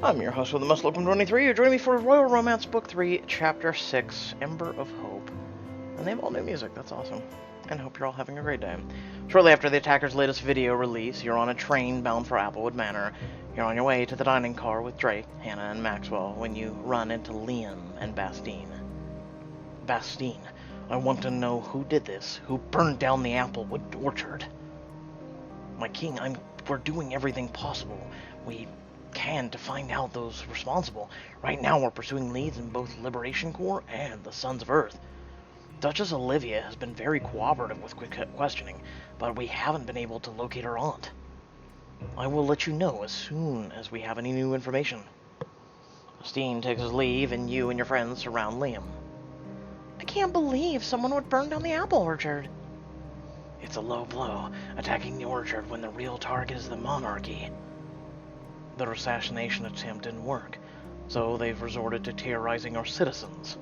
I'm your host with the Muscle Open 23. You're joining me for Royal Romance Book 3, Chapter 6, Ember of Hope. And they have all new music, that's awesome. And hope you're all having a great day. Shortly after the attacker's latest video release, you're on a train bound for Applewood Manor. You're on your way to the dining car with Drake, Hannah, and Maxwell when you run into Liam and Bastine. Bastine, I want to know who did this, who burned down the Applewood orchard. My king, we're doing everything possible. We can to find out those responsible. Right now we're pursuing leads in both Liberation Corps and the Sons of Earth. Duchess Olivia has been very cooperative with questioning, but we haven't been able to locate her aunt. I will let you know as soon as we have any new information. Steen takes his leave, and you and your friends surround Liam. I can't believe someone would burn down the apple orchard. It's a low blow, attacking the orchard when the real target is the monarchy. The assassination attempt didn't work, so they've resorted to terrorizing our citizens.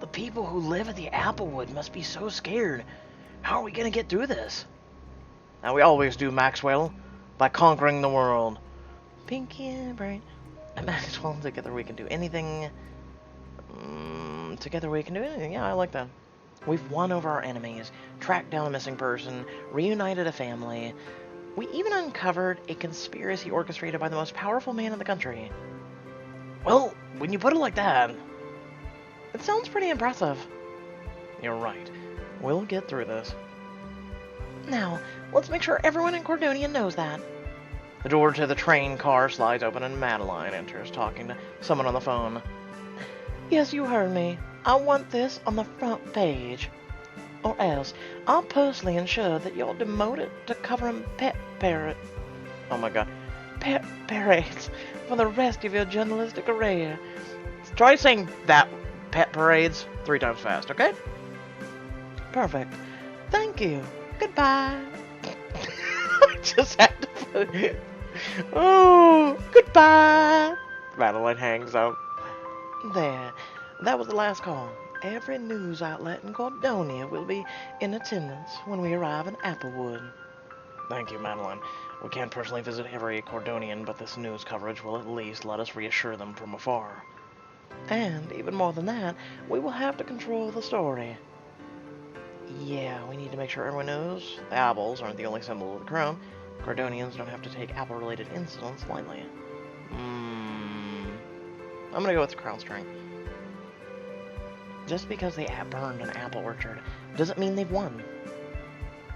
The people who live at the Applewood must be so scared. How are we going to get through this? Now we always do, Maxwell, by conquering the world. Pinky and bright. Maxwell, together we can do anything. Together we can do anything. Yeah, I like that. We've won over our enemies, tracked down a missing person, reunited a family. We even uncovered a conspiracy orchestrated by the most powerful man in the country. Well, when you put it like that, it sounds pretty impressive. You're right. We'll get through this. Now, let's make sure everyone in Cordonian knows that. The door to the train car slides open and Madeline enters, talking to someone on the phone. Yes, you heard me. I want this on the front page. Or else, I'll personally ensure that you're demoted to covering pet parades for the rest of your journalistic career. Try saying that, pet parades, 3 times fast, okay? Perfect. Thank you. Goodbye. I just had to put it. Oh, goodbye. Madeline hangs up. There. That was the last call. Every news outlet in Cordonia will be in attendance when we arrive in Applewood. Thank you, Madeline. We can't personally visit every Cordonian, but this news coverage will at least let us reassure them from afar. And, even more than that, we will have to control the story. Yeah, we need to make sure everyone knows the apples aren't the only symbol of the crown. Cordonians don't have to take apple-related incidents lightly. I'm gonna go with the crown string. Just because they burned an apple orchard doesn't mean they've won.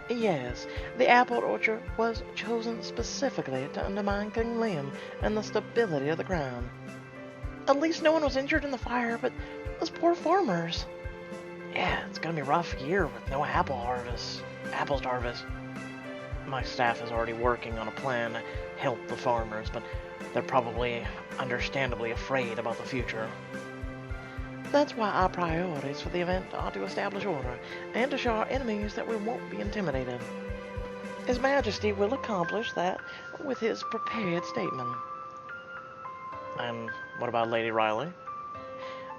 Yes, the apple orchard was chosen specifically to undermine King Liam and the stability of the crown. At least no one was injured in the fire, but those poor farmers. Yeah, it's gonna be a rough year with no apples to harvest. My staff is already working on a plan to help the farmers, but they're probably understandably afraid about the future. That's why our priorities for the event are to establish order, and to show our enemies that we won't be intimidated. His Majesty will accomplish that with his prepared statement. And what about Lady Riley?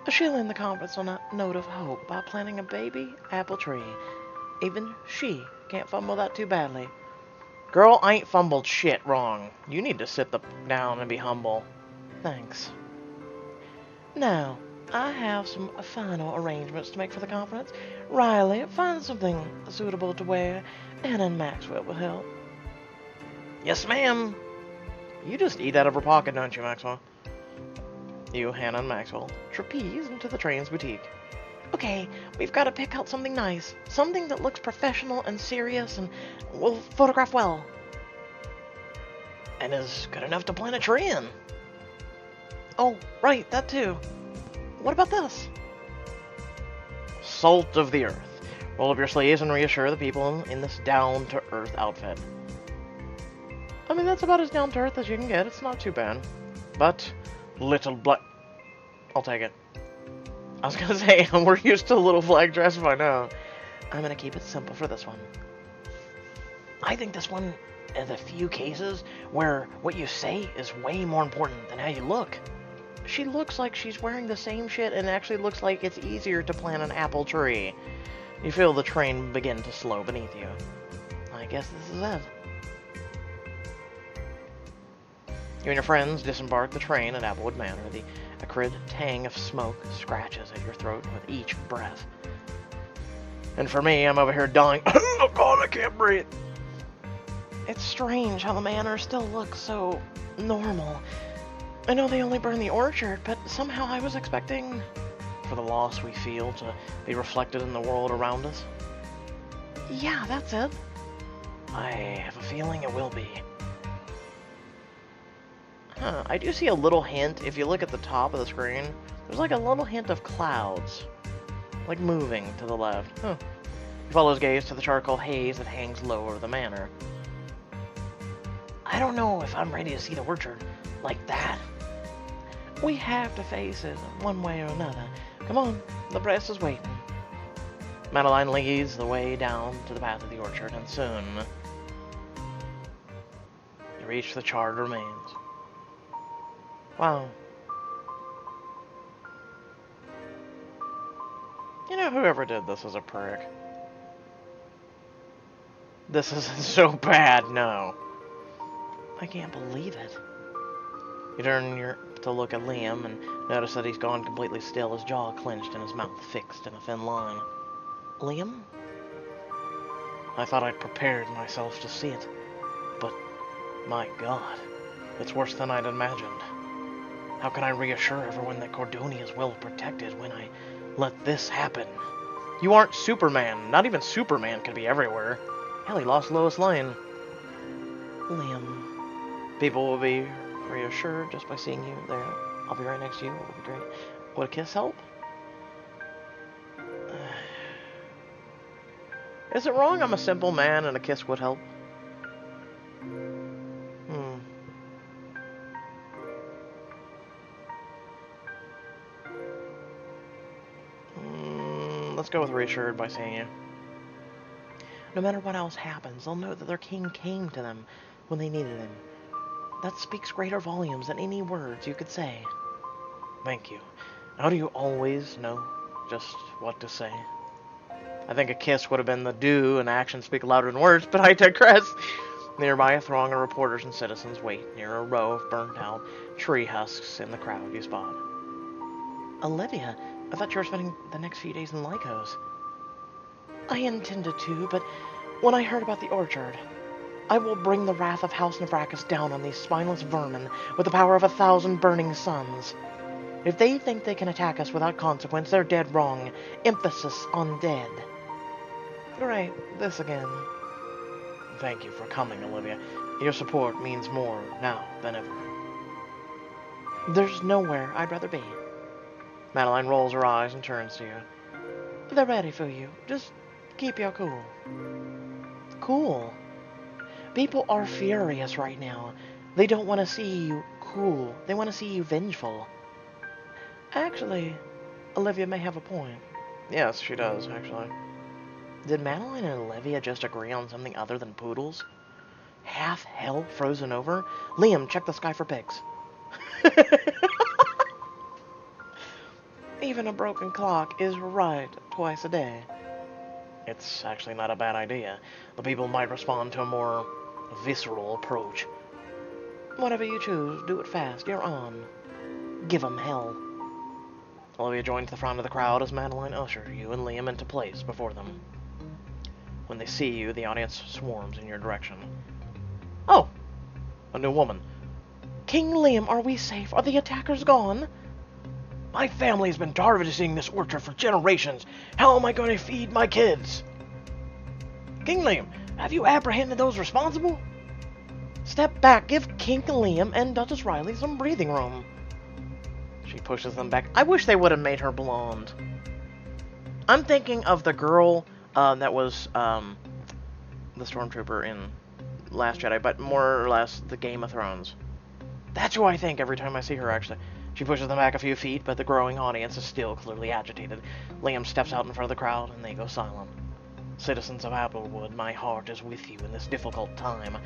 She'll end the conference on a note of hope by planting a baby apple tree. Even she can't fumble that too badly. Girl, I ain't fumbled shit wrong. You need to sit down and be humble. Thanks. Now, I have some final arrangements to make for the conference. Riley, find something suitable to wear, and Maxwell will help. Yes, ma'am. You just eat out of her pocket, don't you, Maxwell? You, Hannah, and Maxwell trapeze into the train's boutique. Okay, we've got to pick out something nice. Something that looks professional and serious and will photograph well. And is good enough to plant a tree in. Oh, right, that too. What about this? Salt of the earth. Roll up your sleeves and reassure the people in this down-to-earth outfit. I mean, that's about as down-to-earth as you can get. It's not too bad. But, little black... I'll take it. I was gonna say, we're used to little black dress by now. I'm gonna keep it simple for this one. I think this one is a few cases where what you say is way more important than how you look. She looks like she's wearing the same shit and actually looks like it's easier to plant an apple tree. You feel the train begin to slow beneath you. I guess this is it. You and your friends disembark the train at Applewood Manor. The acrid tang of smoke scratches at your throat with each breath. And for me, I'm over here dying. Oh God, I can't breathe. It's strange how the manor still looks so normal. I know they only burned the orchard, but somehow I was expecting for the loss we feel to be reflected in the world around us. Yeah, that's it. I have a feeling it will be. Huh, I do see a little hint. If you look at the top of the screen, there's like a little hint of clouds. Like moving to the left. Huh. He follows gaze to the charcoal haze that hangs low over the manor. I don't know if I'm ready to see the orchard like that. We have to face it one way or another. Come on, the press is waiting. Madeline leads the way down to the path of the orchard, and soon you reach the charred remains. Wow. You know, whoever did this is a prick. This is so bad, no. I can't believe it. You turn to look at Liam and notice that he's gone completely still, his jaw clenched and his mouth fixed in a thin line. Liam? I thought I'd prepared myself to see it, but my God, it's worse than I'd imagined. How can I reassure everyone that Cordonian is well protected when I let this happen? You aren't Superman. Not even Superman can be everywhere. Hell, he lost Lois Lane. Liam, people will be reassured just by seeing you there. I'll be right next to you. It will be great. Would a kiss help? Is it wrong I'm a simple man and a kiss would help? Let's go with reassured by seeing you. No matter what else happens, they'll know that their king came to them when they needed him. That speaks greater volumes than any words you could say. Thank you. How do you always know just what to say? I think a kiss would have been the do, and actions speak louder than words, but I digress. Nearby, a throng of reporters and citizens wait near a row of burnt-out tree husks in the crowd you spot. Olivia, I thought you were spending the next few days in Lycos. I intended to, but when I heard about the orchard, I will bring the wrath of House Navrakas down on these spineless vermin with the power of 1,000 burning suns. If they think they can attack us without consequence, they're dead wrong. Emphasis on dead. Great, this again. Thank you for coming, Olivia. Your support means more now than ever. There's nowhere I'd rather be. Madeline rolls her eyes and turns to you. They're ready for you. Just keep your cool. Cool? People are furious right now. They don't want to see you cool. They want to see you vengeful. Actually, Olivia may have a point. Yes, she does, actually. Did Madeline and Olivia just agree on something other than poodles? Half hell frozen over? Liam, check the sky for pigs. Even a broken clock is right twice a day. It's actually not a bad idea. The people might respond to a more visceral approach. Whatever you choose, do it fast. You're on. Give 'em hell. Olivia joins the front of the crowd as Madeline ushers you and Liam into place before them. When they see you, the audience swarms in your direction. Oh! A new woman. King Liam, are we safe? Are the attackers gone? My family's been harvesting this orchard for generations. How am I going to feed my kids? King Liam, have you apprehended those responsible? Step back. Give King Liam and Duchess Riley some breathing room. She pushes them back. I wish they would have made her blonde. I'm thinking of the girl that was the stormtrooper in Last Jedi, but more or less the Game of Thrones. That's who I think every time I see her, actually. She pushes them back a few feet, but the growing audience is still clearly agitated. Liam steps out in front of the crowd, and they go silent. Citizens of Applewood, my heart is with you in this difficult time.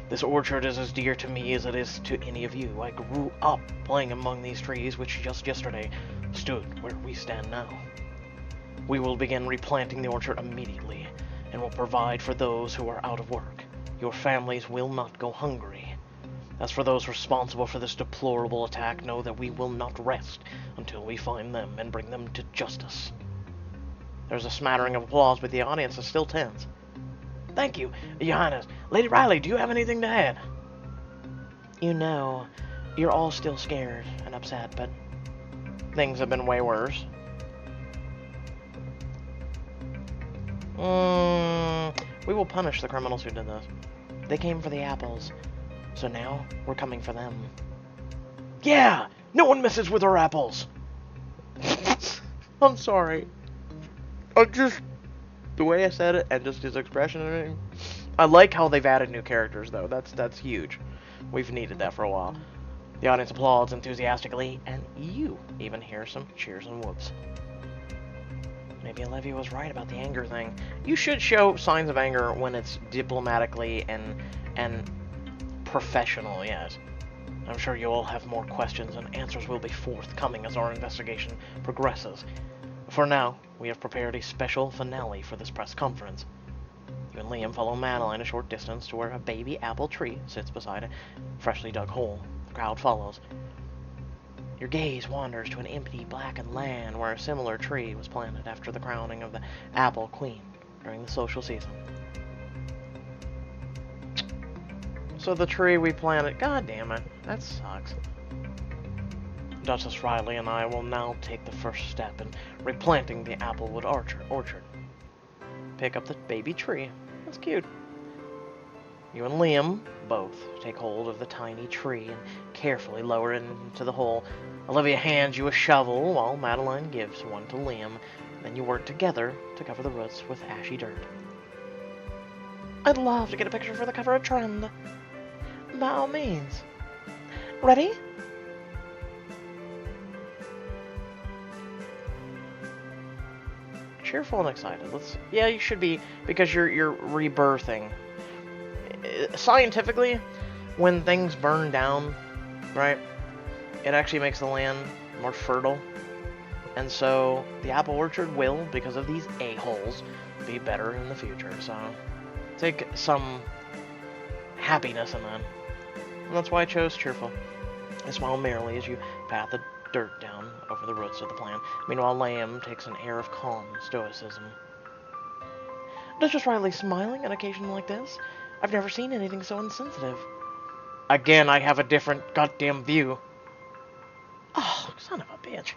This orchard is as dear to me as it is to any of you. I grew up playing among these trees, which just yesterday stood where we stand now. We will begin replanting the orchard immediately, and will provide for those who are out of work. Your families will not go hungry. As for those responsible for this deplorable attack, know that we will not rest until we find them and bring them to justice. There's a smattering of applause, but the audience is still tense. Thank you, Your Highness. Lady Riley, do you have anything to add? You know, you're all still scared and upset, but things have been way worse. We will punish the criminals who did this. They came for the apples, so now we're coming for them. Yeah! No one messes with our apples! I'm sorry. The way I said it and just his expression and everything. I like how they've added new characters, though. That's huge. We've needed that for a while. The audience applauds enthusiastically, and you even hear some cheers and whoops. Maybe Olivia was right about the anger thing. You should show signs of anger when it's diplomatically and professional, yes. I'm sure you'll have more questions, and answers will be forthcoming as our investigation progresses. For now, we have prepared a special finale for this press conference. You and Liam follow Madeline a short distance to where a baby apple tree sits beside a freshly dug hole. The crowd follows. Your gaze wanders to an empty, blackened land where a similar tree was planted after the crowning of the Apple Queen during the social season. So the tree we planted... God damn it. That sucks. Duchess Riley and I will now take the first step in replanting the Applewood orchard. Pick up the baby tree. That's cute. You and Liam both take hold of the tiny tree and carefully lower it into the hole. Olivia hands you a shovel while Madeline gives one to Liam. Then you work together to cover the roots with ashy dirt. I'd love to get a picture for the cover of Trend. By all means. Ready? Cheerful and excited. Yeah, you should be, because you're rebirthing. Scientifically, when things burn down, right, it actually makes the land more fertile. And so the apple orchard will, because of these a-holes, be better in the future. So take some happiness in that. And that's why I chose cheerful. I smile merrily as you pat the dirt down over the roots of the plant. Meanwhile, Liam takes an air of calm stoicism. Duchess Riley smiling on occasion like this? I've never seen anything so insensitive. Again, I have a different goddamn view. Oh, son of a bitch.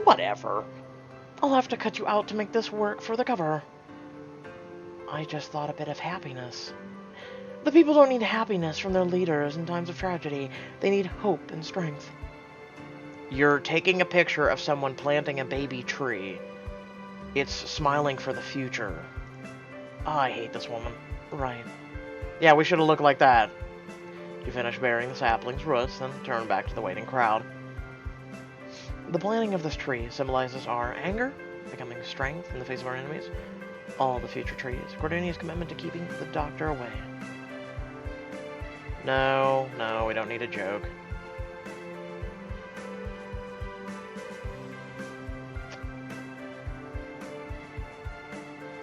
Whatever. I'll have to cut you out to make this work for the cover. I just thought a bit of happiness. The people don't need happiness from their leaders in times of tragedy. They need hope and strength. You're taking a picture of someone planting a baby tree. It's smiling for the future. Oh, I hate this woman. Right. Yeah, we should have looked like that. You finish burying the sapling's roots, then turn back to the waiting crowd. The planting of this tree symbolizes our anger, becoming strength in the face of our enemies, all the future trees, Cordonian's commitment to keeping the doctor away. No, we don't need a joke.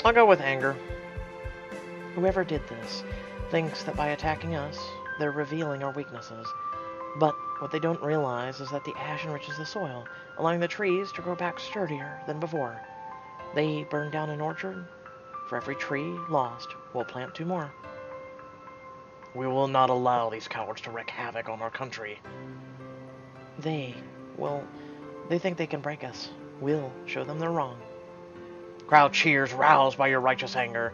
I'll go with anger. Whoever did this thinks that by attacking us, they're revealing our weaknesses. But what they don't realize is that the ash enriches the soil, allowing the trees to grow back sturdier than before. They burn down an orchard. For every tree lost, we'll plant 2 more. We will not allow these cowards to wreak havoc on our country. They think they can break us. We'll show them they're wrong. Crowd cheers, roused by your righteous anger.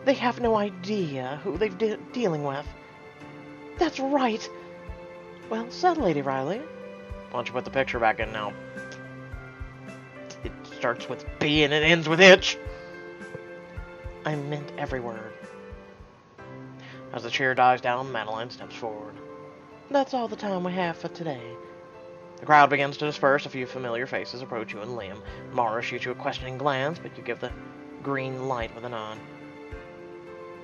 They have no idea who they're dealing with. That's right. Well said, Lady Riley. Why don't you put the picture back in now? It starts with B and it ends with itch. I meant every word. As the cheer dies down, Madeline steps forward. That's all the time we have for today. The crowd begins to disperse. A few familiar faces approach you and Liam. Mara shoots you a questioning glance, but you give the green light with a nod.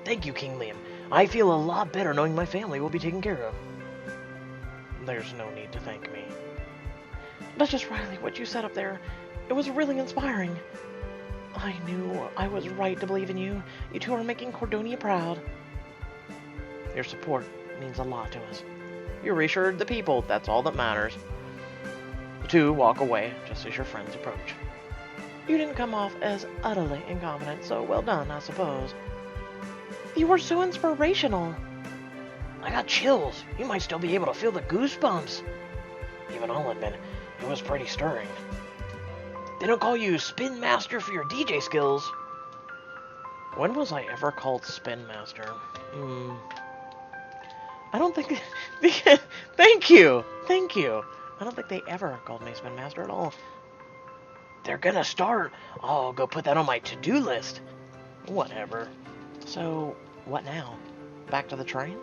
Thank you, King Liam. I feel a lot better knowing my family will be taken care of. There's no need to thank me. Duchess Riley, what you said up there, it was really inspiring. I knew I was right to believe in you. You two are making Cordonia proud. Your support means a lot to us. You reassured the people, that's all that matters. The two walk away just as your friends approach. You didn't come off as utterly incompetent, so well done, I suppose. You were so inspirational. I got chills. You might still be able to feel the goosebumps. Even I'll admit, it was pretty stirring. They don't call you Spin Master for your DJ skills. When was I ever called Spin Master? I don't think... Thank you! Thank you! I don't think they ever called me Spin Master at all. They're gonna start. I'll go put that on my to-do list. Whatever. So, what now? Back to the train?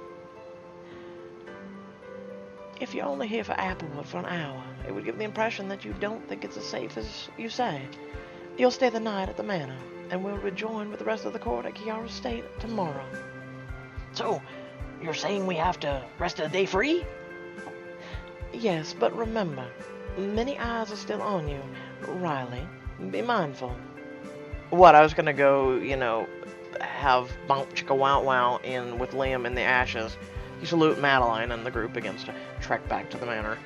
If you're only here for Applewood for an hour, it would give the impression that you don't think it's as safe as you say. You'll stay the night at the manor, and we'll rejoin with the rest of the court at Kiara State tomorrow. So, you're saying we have to rest of the day free? Yes, but remember, many eyes are still on you. Riley, be mindful. What, I was gonna go, you know, have Bonk Chicka Wow Wow in with Liam in the ashes. You salute Madeline, and the group begins to trek back to the manor.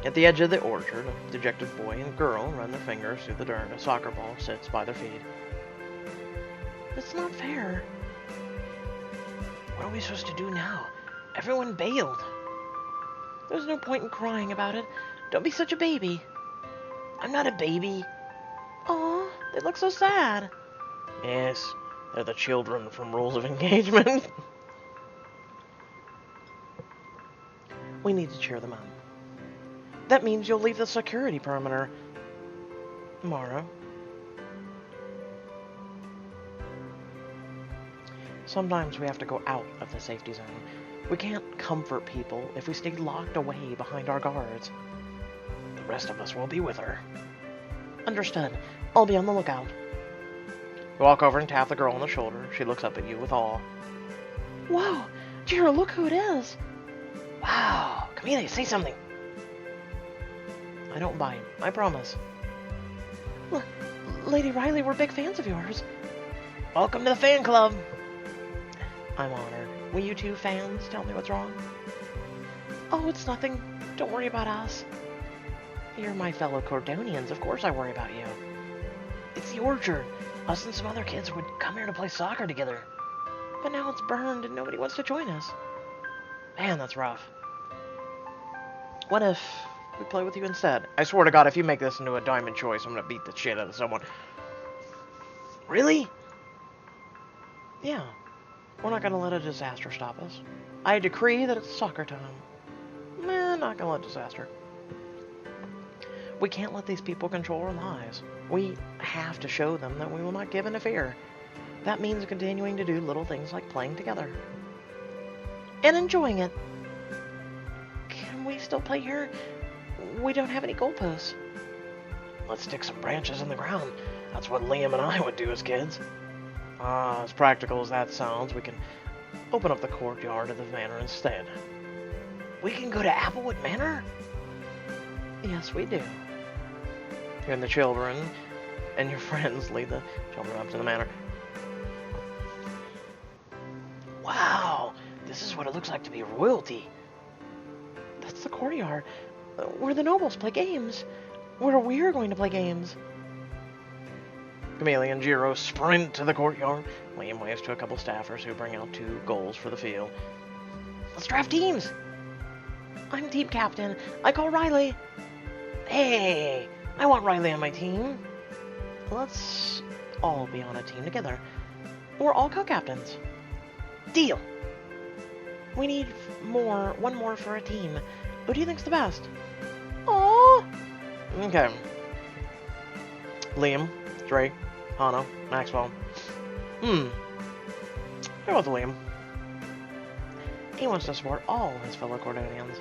At the edge of the orchard, a dejected boy and girl run their fingers through the dirt. A soccer ball sits by their feet. It's not fair. What are we supposed to do now? Everyone bailed. There's no point in crying about it. Don't be such a baby. I'm not a baby. Aw, they look so sad. Yes, they're the children from Rules of Engagement. We need to cheer them up. That means you'll leave the security perimeter tomorrow. Sometimes we have to go out of the safety zone. We can't comfort people if we stay locked away behind our guards. The rest of us will be with her. Understood. I'll be on the lookout. You walk over and tap the girl on the shoulder. She looks up at you with awe. Whoa! Jira, look who it is! Wow! Come here, say something! I don't bite. I promise. Lady Riley, we're big fans of yours. Welcome to the fan club! I'm honored. Will you two fans tell me what's wrong? Oh, it's nothing. Don't worry about us. You're my fellow Cordonians. Of course I worry about you. It's the orchard. Us and some other kids would come here to play soccer together. But now it's burned and nobody wants to join us. Man, that's rough. What if we play with you instead? I swear to God, if you make this into a diamond choice, I'm gonna beat the shit out of someone. Really? Yeah. We're not gonna let a disaster stop us. I decree that it's soccer time. Not gonna let disaster. We can't let these people control our lives. We have to show them that we will not give in to fear. That means continuing to do little things like playing together. And enjoying it. Can we still play here? We don't have any goalposts. Let's stick some branches in the ground. That's what Liam and I would do as kids. As practical as that sounds, we can open up the courtyard of the manor instead. We can go to Applewood Manor? Yes, we do. You and the children and your friends lead the children up to the manor. Wow, this is what it looks like to be royalty. That's the courtyard, where the nobles play games. Where we're going to play games. Camille and Jiro sprint to the courtyard. Liam waves to a couple staffers who bring out 2 goals for the field. Let's draft teams! I'm team captain. I call Riley. Hey, I want Riley on my team. Let's all be on a team together. We're all co-captains. Deal. We need one more for a team. Who do you think's the best? Aww. Okay. Liam, Drake, Hano, Maxwell. Go with Liam. He wants to support all his fellow Cordonians.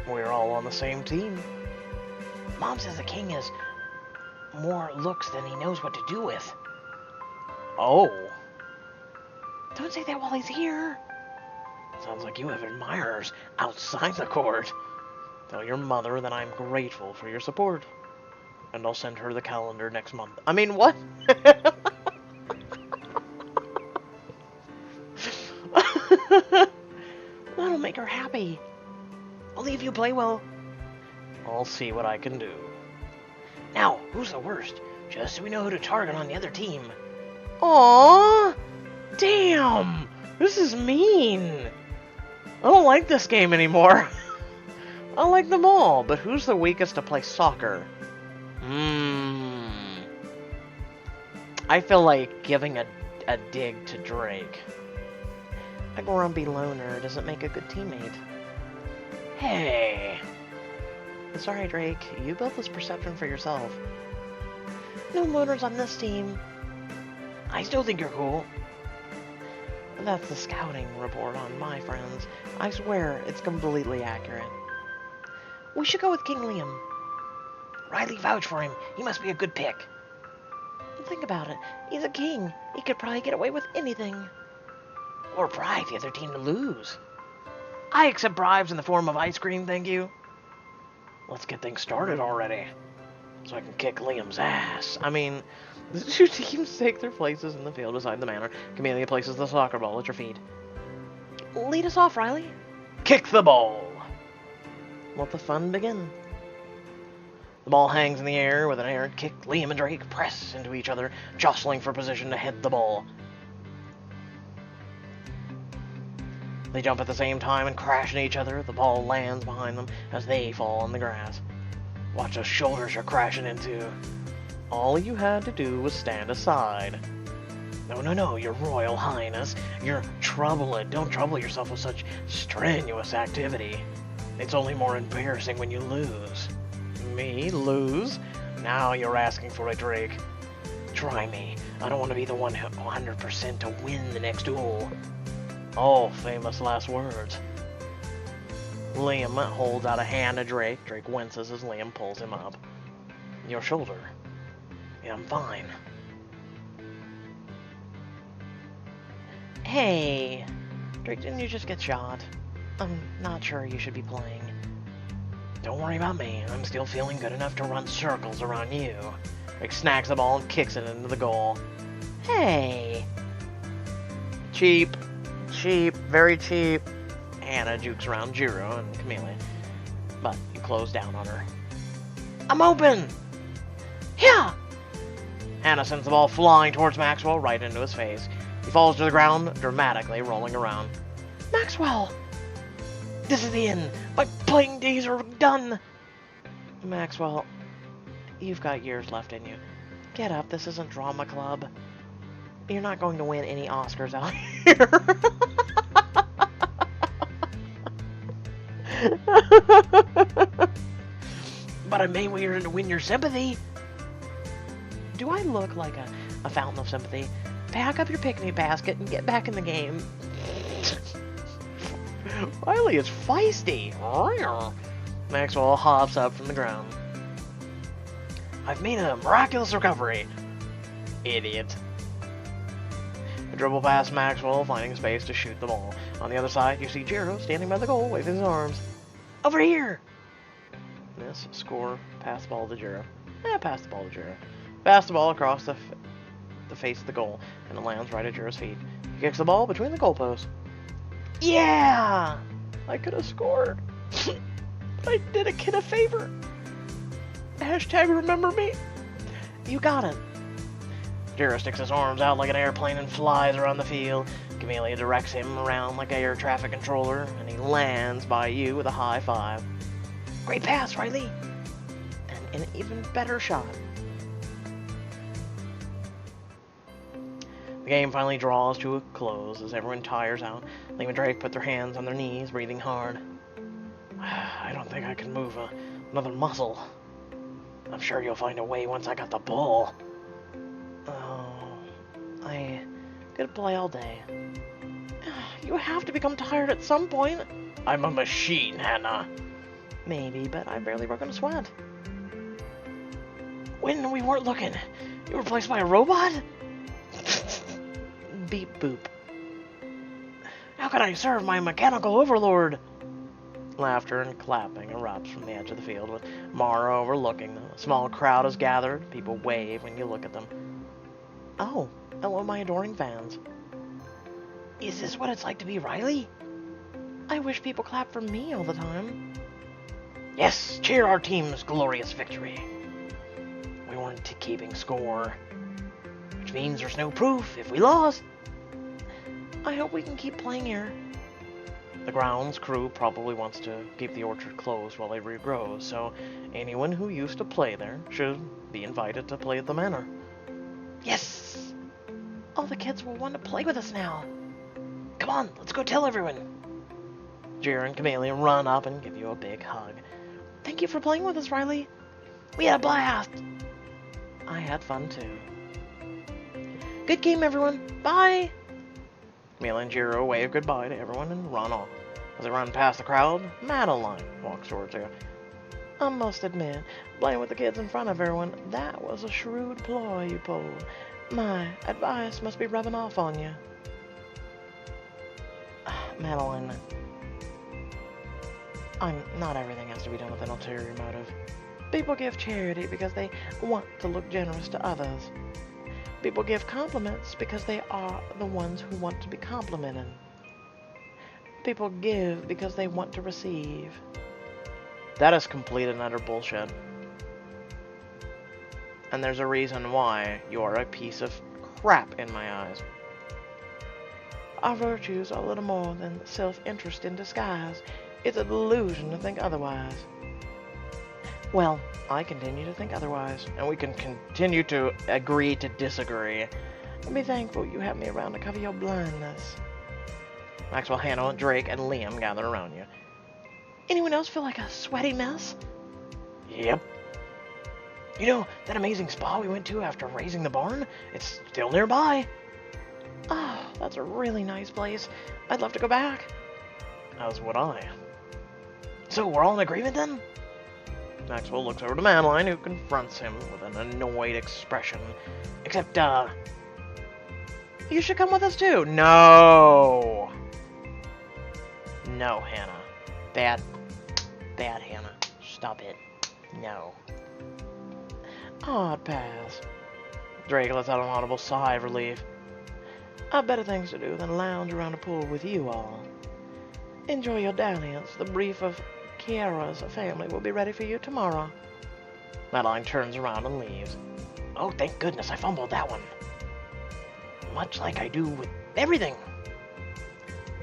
We're all on the same team. Mom says the king has more looks than he knows what to do with. Oh. Don't say that while he's here. Sounds like you have admirers outside the court. Tell your mother that I'm grateful for your support. And I'll send her the calendar next month. I mean, what? It'll make her happy. I'll leave you play well. I'll see what I can do. Now, who's the worst? Just so we know who to target on the other team. Aww! Damn! This is mean! I don't like this game anymore. I like them all, but who's the weakest to play soccer? I feel like giving a dig to Drake. A grumpy loner doesn't make a good teammate. Hey! Sorry, Drake. You built this perception for yourself. No loners on this team. I still think you're cool. That's the scouting report on my friends. I swear, it's completely accurate. We should go with King Liam. Riley vouched for him. He must be a good pick. Think about it. He's a king. He could probably get away with anything. Or bribe the other team to lose. I accept bribes in the form of ice cream, thank you. Let's get things started already. So I can kick Liam's ass. I mean, the two teams take their places in the field beside the manor. Camellia places the soccer ball at your feet. Lead us off, Riley. Kick the ball. Let the fun begin. The ball hangs in the air with an errant kick. Liam and Drake press into each other, jostling for position to head the ball. They jump at the same time and crash into each other. The ball lands behind them as they fall on the grass. Watch those shoulders you're crashing into. All you had to do was stand aside. No, Your Royal Highness. You're troubling. Don't trouble yourself with such strenuous activity. It's only more embarrassing when you lose. Me? Lose? Now you're asking for it, Drake. Try me. I don't want to be the one 100% to win the next duel. Oh, famous last words. Liam holds out a hand to Drake. Drake winces as Liam pulls him up. Your shoulder. Yeah, I'm fine. Hey! Drake, didn't you just get shot? I'm not sure you should be playing. Don't worry about me. I'm still feeling good enough to run circles around you. Drake snacks the ball and kicks it into the goal. Hey! Cheap. Cheap. Very cheap. Hannah jukes around Jiro and Camellia, but you close down on her. I'm open! Yeah! Hannah sends the ball flying towards Maxwell, right into his face. He falls to the ground, dramatically rolling around. Maxwell! This is the end! My playing days are done! Maxwell, you've got years left in you. Get up, this isn't drama club. You're not going to win any Oscars out here. But I may win your sympathy. Do I look like a fountain of sympathy? Pack up your picnic basket and get back in the game. Riley is feisty. Maxwell hops up from the ground. I've made a miraculous recovery. Idiot. Dribble past Maxwell, finding space to shoot the ball. On the other side, you see Jiro standing by the goal, waving his arms. Over here! Miss, score, pass the ball to Jiro. Pass the ball to Jiro. Pass the ball across the face of the goal, and it lands right at Jiro's feet. He kicks the ball between the goalposts. Yeah! I could have scored. I did a kid a favor. Hashtag remember me. You got it. Jiro sticks his arms out like an airplane and flies around the field. Camellia directs him around like an air traffic controller, and he lands by you with a high five. Great pass, Riley! And an even better shot. The game finally draws to a close as everyone tires out. Liam and Drake put their hands on their knees, breathing hard. I don't think I can move another muscle. I'm sure you'll find a way once I got the ball. I could play all day. You have to become tired at some point. I'm a machine, Hannah. Maybe, but I barely broke in a sweat. When we weren't looking, you were replaced by a robot? Beep boop. How could I serve my mechanical overlord? Laughter and clapping erupts from the edge of the field, with Mara overlooking them. A small crowd is gathered. People wave when you look at them. Oh, hello, my adoring fans. Is this what it's like to be Riley? I wish people clapped for me all the time. Yes, cheer our team's glorious victory. We weren't keeping score, which means there's no proof if we lost. I hope we can keep playing here. The grounds crew probably wants to keep the orchard closed while it regrows, so anyone who used to play there should be invited to play at the manor. Yes! All the kids will want to play with us now. Come on, let's go tell everyone. Jer and Chameleon run up and give you a big hug. Thank you for playing with us, Riley. We had a blast. I had fun too. Good game, everyone. Bye. Chameleon and Jiro wave goodbye to everyone and run off. As they run past the crowd, Madeline walks towards you. I must admit, playing with the kids in front of everyone, that was a shrewd ploy you pulled. My advice must be rubbing off on you. Madeline, not everything has to be done with an ulterior motive. People give charity because they want to look generous to others. People give compliments because they are the ones who want to be complimented. People give because they want to receive. That is complete and utter bullshit. And there's a reason why you are a piece of crap in my eyes. Our virtues are little more than self-interest in disguise. It's a delusion to think otherwise. Well, I continue to think otherwise, and we can continue to agree to disagree. And be thankful you have me around to cover your blindness. Maxwell, Hannah, Drake, and Liam gather around you. Anyone else feel like a sweaty mess? Yep. You know, that amazing spa we went to after raising the barn? It's still nearby. Oh, that's a really nice place. I'd love to go back. As would I. So, we're all in agreement then? Maxwell looks over to Madeline, who confronts him with an annoyed expression. Except, you should come with us too. No! No, Hannah. Bad, Hannah. Stop it. No. Odd pass. Drake lets out an audible sigh of relief. I've better things to do than lounge around a pool with you all. Enjoy your dalliance. The brief of Kiara's family will be ready for you tomorrow. Madeline turns around and leaves. Oh, thank goodness I fumbled that one. Much like I do with everything.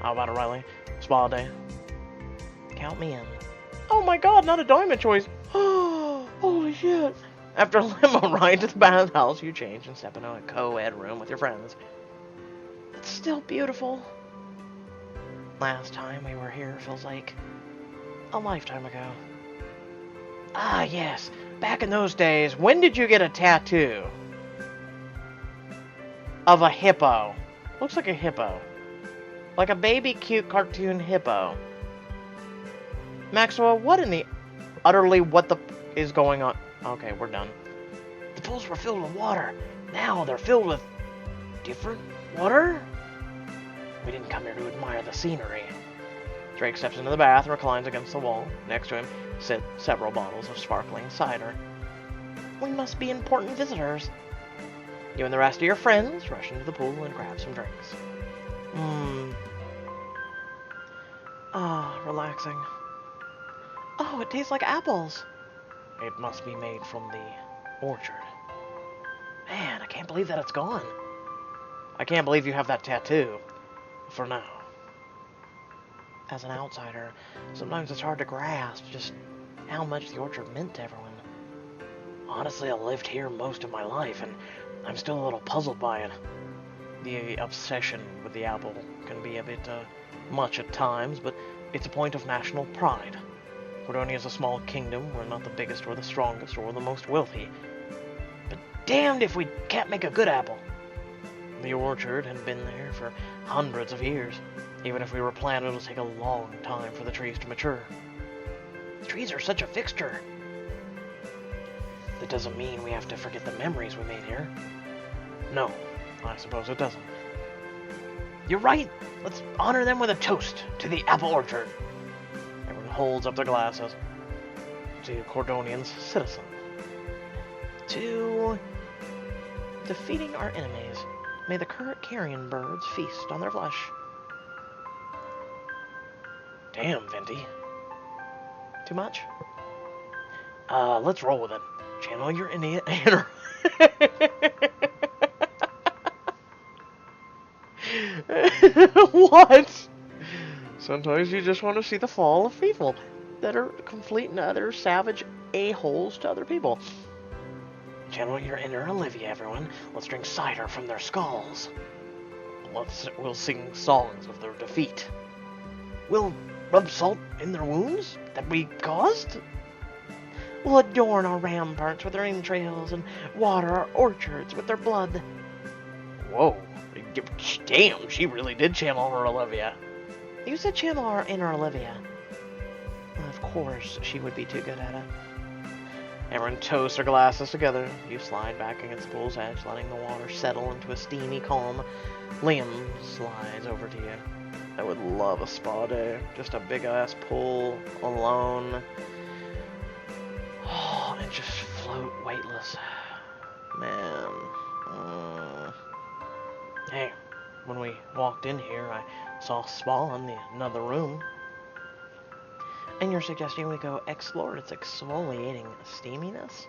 How about it, Riley? Spa day. Count me in. Oh my god, not a diamond choice. Oh, holy shit. After a limo ride to the bathhouse, you change and step into a co-ed room with your friends. It's still beautiful. Last time we were here feels like a lifetime ago. Ah, yes. Back in those days, when did you get a tattoo? Of a hippo. Looks like a hippo. Like a baby cute cartoon hippo. Maxwell, what in the... Utterly what the... is going on? Okay, we're done. The pools were filled with water. Now they're filled with... different water? We didn't come here to admire the scenery. Drake steps into the bath and reclines against the wall. Next to him sit several bottles of sparkling cider. We must be important visitors. You and the rest of your friends rush into the pool and grab some drinks. Ah, relaxing. Oh, it tastes like apples. It must be made from the orchard. Man, I can't believe that it's gone. I can't believe you have that tattoo. For now. As an outsider, sometimes it's hard to grasp just how much the orchard meant to everyone. Honestly, I lived here most of my life, and I'm still a little puzzled by it. The obsession with the apple can be a bit much at times, but it's a point of national pride. Cordonian is a small kingdom. We're not the biggest or the strongest or the most wealthy. But damned if we can't make a good apple. The orchard had been there for hundreds of years. Even if we were planted, it'll take a long time for the trees to mature. The trees are such a fixture. That doesn't mean we have to forget the memories we made here. No, I suppose it doesn't. You're right. Let's honor them with a toast to the apple orchard. Everyone holds up their glasses. To Cordonian's citizen. To defeating our enemies. May the current carrion birds feast on their flesh. Damn, Venti. Too much? Let's roll with it. Channel your inner... What? Sometimes you just want to see the fall of people that are complete and utter savage a-holes to other people. Channel your inner Olivia, everyone. Let's drink cider from their skulls. We'll sing songs of their defeat. We'll rub salt in their wounds that we caused. We'll adorn our ramparts with their entrails and water our orchards with their blood. Whoa. Damn, she really did channel her Olivia. You said channel our inner Olivia. Of course, she would be too good at it. Everyone toasts their glasses together. You slide back against the pool's edge, letting the water settle into a steamy calm. Liam slides over to you. I would love a spa day. Just a big-ass pool, alone. Oh, and just float weightless. Man. Hey, when we walked in here, I saw a spa in another room. And you're suggesting we go explore its exfoliating steaminess?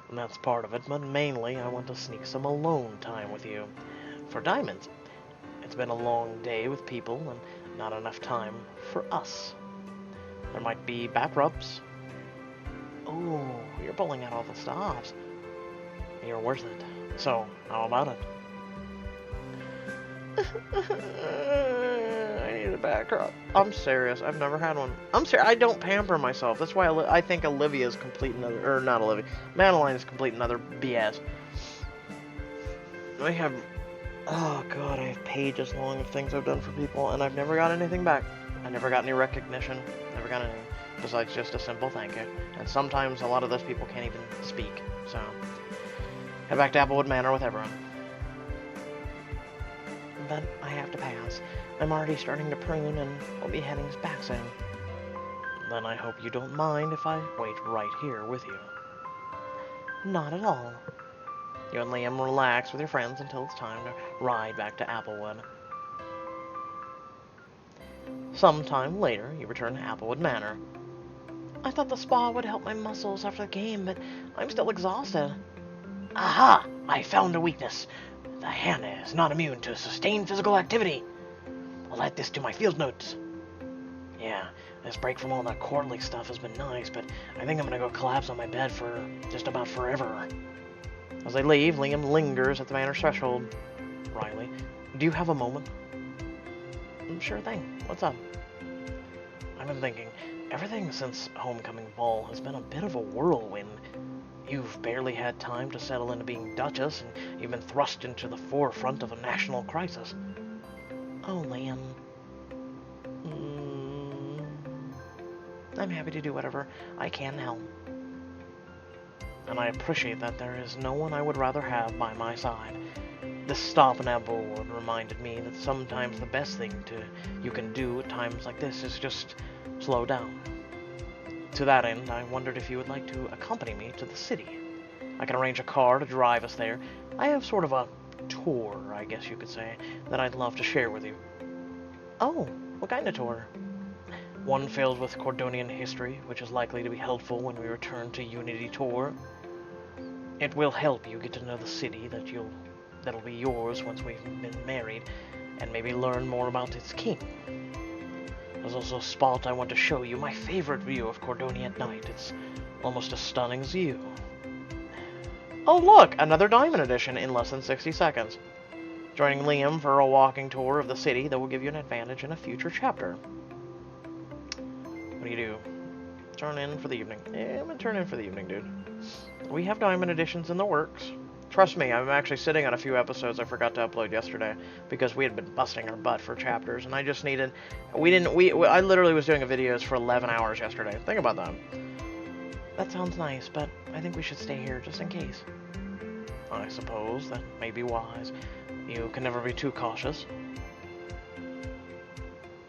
And that's part of it, but mainly I want to sneak some alone time with you. For diamonds. It's been a long day with people, and not enough time for us. There might be back rubs. Oh, you're pulling out all the stops. You're worth it. So, how about it? I need a back rub. I'm serious. I've never had one. I'm serious. I don't pamper myself. That's why I think Olivia is complete another... Or, not Olivia. Madeline is complete another BS. I have... Oh, God. I have pages long of things I've done for people, and I've never got anything back. I never got any recognition. Never got anything. Besides just a simple thank you. And sometimes a lot of those people can't even speak. So, head back to Applewood Manor with everyone. But I have to pass. I'm already starting to prune, and we'll be heading back soon. Then I hope you don't mind if I wait right here with you. Not at all. You and Liam relax with your friends until it's time to ride back to Applewood. Sometime later, you return to Applewood Manor. I thought the spa would help my muscles after the game, but I'm still exhausted. Aha! I found a weakness. The Hannah is not immune to sustained physical activity. I'll add this to my field notes. Yeah, this break from all that quarterly stuff has been nice, but I think I'm gonna go collapse on my bed for just about forever. As they leave, Liam lingers at the manor's threshold. Riley, do you have a moment? Sure thing. What's up? I've been thinking, everything since Homecoming Ball has been a bit of a whirlwind. You've barely had time to settle into being Duchess, and you've been thrust into the forefront of a national crisis. Oh, Liam. I'm happy to do whatever I can to help. And I appreciate that there is no one I would rather have by my side. This stop in Applewood reminded me that sometimes the best thing you can do at times like this is just slow down. To that end, I wondered if you would like to accompany me to the city. I can arrange a car to drive us there. I have sort of a tour, I guess you could say, that I'd love to share with you. Oh, what kind of tour? One filled with Cordonian history, which is likely to be helpful when we return to Unity Tour. It will help you get to know the city that'll be yours once we've been married, and maybe learn more about its king. There's also a spot I want to show you, my favorite view of Cordonian at night. It's almost as stunning as you. Oh look, another Diamond Edition in less than 60 seconds. Joining Liam for a walking tour of the city that will give you an advantage in a future chapter. What do you do? Turn in for the evening. Yeah, I'm gonna turn in for the evening, dude. We have Diamond Editions in the works. Trust me, I'm actually sitting on a few episodes I forgot to upload yesterday because we had been busting our butt for chapters, and I just needed... I literally was doing videos for 11 hours yesterday. Think about that. That sounds nice, but I think we should stay here just in case. I suppose that may be wise. You can never be too cautious.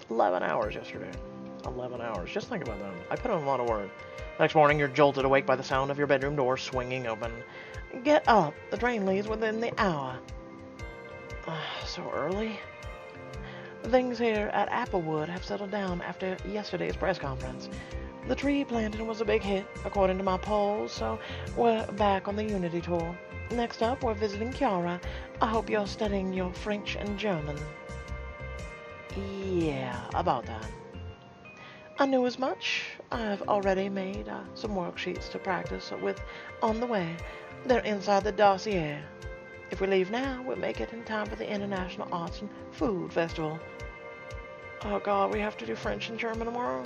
11 hours yesterday. 11 hours. Just think about that. I put in a lot of work. Next morning, you're jolted awake by the sound of your bedroom door swinging open. Get up. The train leaves within the hour. So early? Things here at Applewood have settled down after yesterday's press conference. The tree planting was a big hit, according to my polls, so we're back on the Unity tour. Next up, we're visiting Chiara. I hope you're studying your French and German. Yeah, about that. I knew as much. I've already made some worksheets to practice with on the way. They're inside the dossier. If we leave now, we'll make it in time for the International Arts and Food Festival. Oh god, we have to do French and German tomorrow?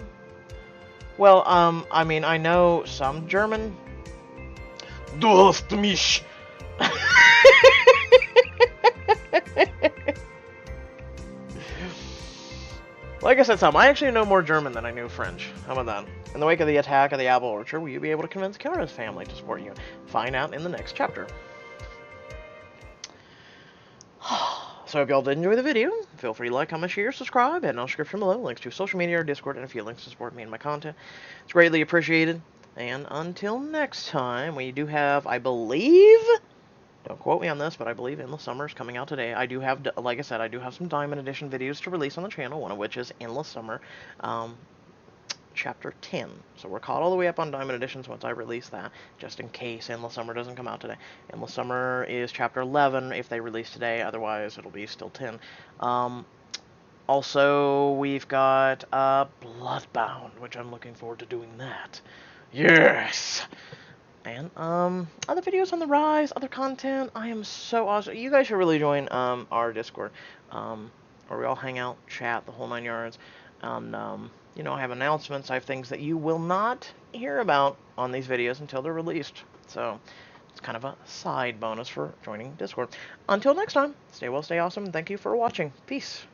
Well, I mean, I know some German. Du hast mich. Like I said, I actually know more German than I knew French. How about that? In the wake of the attack of the apple orchard, will you be able to convince Kara's family to support you? Find out in the next chapter. So if y'all did enjoy the video, feel free to like, comment, share, subscribe, and in the description below, links to social media, or Discord, and a few links to support me and my content. It's greatly appreciated. And until next time, we do have, I believe, don't quote me on this, but I believe Endless Summer is coming out today. I do have, like I said, I do have some Diamond Edition videos to release on the channel, one of which is Endless Summer, Chapter 10. So we're caught all the way up on Diamond Editions once I release that, just in case Endless Summer doesn't come out today. Endless Summer is Chapter 11 if they release today, otherwise it'll be still 10. Also, we've got Bloodbound, which I'm looking forward to doing that. Yes! And, other videos on the rise, other content. I am so awesome. You guys should really join, our Discord, where we all hang out, chat, the whole 9 yards. And, you know, I have announcements. I have things that you will not hear about on these videos until they're released. So, it's kind of a side bonus for joining Discord. Until next time, stay well, stay awesome, and thank you for watching. Peace.